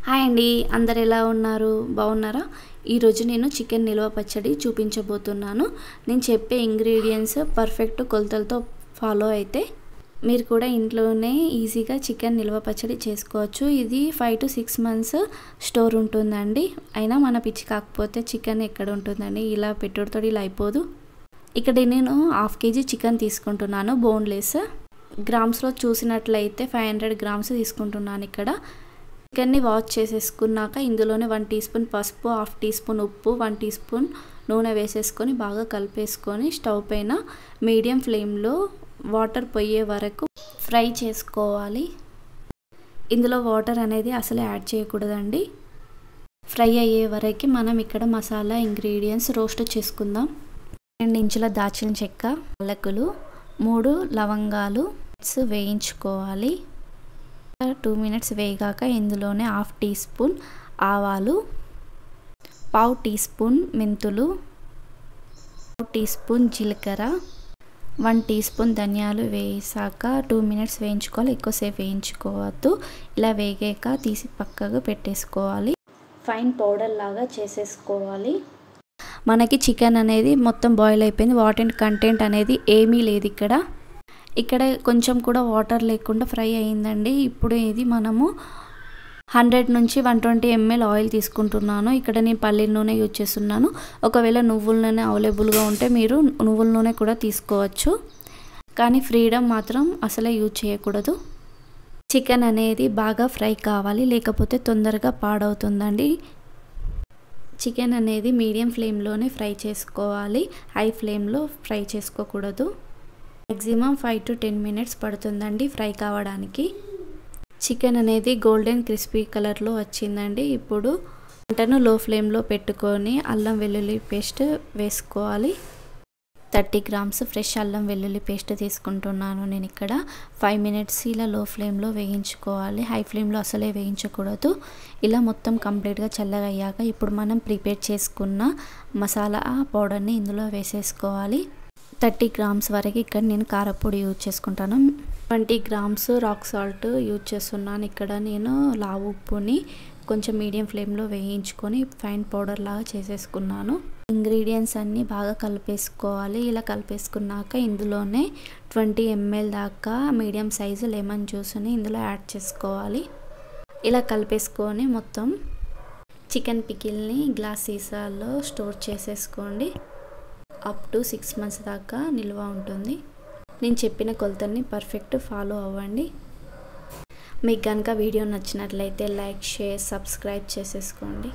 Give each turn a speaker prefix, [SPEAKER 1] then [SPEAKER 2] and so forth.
[SPEAKER 1] Hi అండి, అందరు ఎలా ఉన్నారు? బాగున్నారా? ఈరోజు నేను చికెన్ నిల్వ పచ్చడి చూపించబోతున్నాను. నేను చెప్పే ఇంగ్రీడియంట్స్ పర్ఫెక్ట్ కొలతలతో ఫాలో అయితే మీరు కూడా ఇంట్లోనే ఈజీగా చికెన్ నిల్వ పచ్చడి చేసుకోవచ్చు. ఇది 5 to 6 months స్టోర్ ఉంటుందండి. అయినా మన పిచ్చి కాకపోతే చికెన్ ఎక్కడ ఉంటుందండి, ఇలా పెట్టుడుతో ఇలా అయిపోదు. ఇక్కడ నేను 1/2 kg చికెన్ తీసుకుంటున్నాను, బోన్లెస్. గ్రామ్స్లో చూసినట్లయితే 500 grams తీసుకుంటున్నాను. ఇక్కడ చికెన్ని వాష్ చేసేసుకున్నాక ఇందులోనే 1 teaspoon పసుపు, 1/2 teaspoon ఉప్పు, 1 teaspoon నూనె వేసేసుకొని బాగా కలిపేసుకొని స్టవ్ పైన మీడియం ఫ్లేమ్లో వాటర్ పోయే వరకు ఫ్రై చేసుకోవాలి. ఇందులో వాటర్ అనేది అసలు యాడ్ చేయకూడదండి. ఫ్రై అయ్యే వరకు మనం ఇక్కడ మసాలా ఇంగ్రీడియంట్స్ రోస్ట్ చేసుకుందాం. 2 ఇంచుల దాల్చిన చెక్క, యాలకులు, 3 లవంగాలు వేయించుకోవాలి. 2 minutes వేగాక ఇందులోనే 1/2 teaspoon ఆవాలు, 1/2 teaspoon మెంతులు, 1/2 teaspoon జీలకర్ర, 1 teaspoon ధనియాలు వేసాక 2 minutes వేయించుకోవాలి. ఎక్కువసేపు వేయించుకోవద్దు. ఇలా వేగాక తీసి పక్కకు పెట్టేసుకోవాలి. ఫైన్ పౌడర్ లాగా చేసేసుకోవాలి. మనకి చికెన్ అనేది మొత్తం బాయిల్ అయిపోయింది. వాటర్ కంటెంట్ అనేది ఏమీ లేదు. ఇక్కడ కొంచెం కూడా వాటర్ లేకుండా ఫ్రై అయ్యిందండి. ఇప్పుడు ఇది మనము 100 నుంచి 120 ml ఆయిల్ తీసుకుంటున్నాను. ఇక్కడ నేను పల్లీల నూనె యూజ్ చేస్తున్నాను. ఒకవేళ నువ్వుల నూనె అవైలబుల్గా ఉంటే మీరు నువ్వుల నూనె కూడా తీసుకోవచ్చు, కానీ ఫ్రీడమ్ మాత్రం అసలే యూజ్ చేయకూడదు. చికెన్ అనేది బాగా ఫ్రై కావాలి, లేకపోతే తొందరగా పాడవుతుందండి. చికెన్ అనేది మీడియం ఫ్లేమ్లోనే ఫ్రై చేసుకోవాలి, హై ఫ్లేమ్లో ఫ్రై చేసుకోకూడదు. మ్యాక్సిమం 5 to 10 minutes పడుతుందండి ఫ్రై కావడానికి. చికెన్ అనేది గోల్డెన్ క్రిస్పీ కలర్లో వచ్చిందండి. ఇప్పుడు మంటను లో ఫ్లేమ్లో పెట్టుకొని అల్లం వెల్లుల్లి పేస్ట్ వేసుకోవాలి. 30 grams ఫ్రెష్ అల్లం వెల్లుల్లి పేస్ట్ తీసుకుంటున్నాను నేను. ఇక్కడ 5 minutes ఇలా లో ఫ్లేమ్లో వేయించుకోవాలి, హై ఫ్లేమ్లో అసలే వేయించకూడదు. ఇలా మొత్తం కంప్లీట్గా చల్లగా అయ్యాక ఇప్పుడు మనం ప్రిపేర్ చేసుకున్న మసాలా పౌడర్ని ఇందులో వేసేసుకోవాలి. 30 grams వరకు ఇక్కడ నేను కారపొడి యూజ్ చేసుకుంటాను. 20 grams రాక్ సాల్ట్ యూజ్ చేస్తున్నాను. ఇక్కడ నేను లావు ఉప్పుని కొంచెం మీడియం ఫ్లేమ్లో వేయించుకొని ఫైన్ పౌడర్ లాగా చేసేసుకున్నాను. ఇంగ్రీడియంట్స్ అన్నీ బాగా కలిపేసుకోవాలి. ఇలా కలిపేసుకున్నాక ఇందులోనే 20 ml దాకా మీడియం సైజు లెమన్ జ్యూస్ని ఇందులో యాడ్ చేసుకోవాలి. ఇలా కలిపేసుకొని మొత్తం చికెన్ పికిల్ని గ్లాస్ సీసాల్లో స్టోర్ చేసేసుకోండి. అప్ టు 6 months దాకా నిల్వ ఉంటుంది. నేను చెప్పిన కొలతల్ని పర్ఫెక్ట్ ఫాలో అవ్వండి. మీకు కనుక వీడియో నచ్చినట్లయితే లైక్, షేర్, సబ్స్క్రైబ్ చేసేసుకోండి.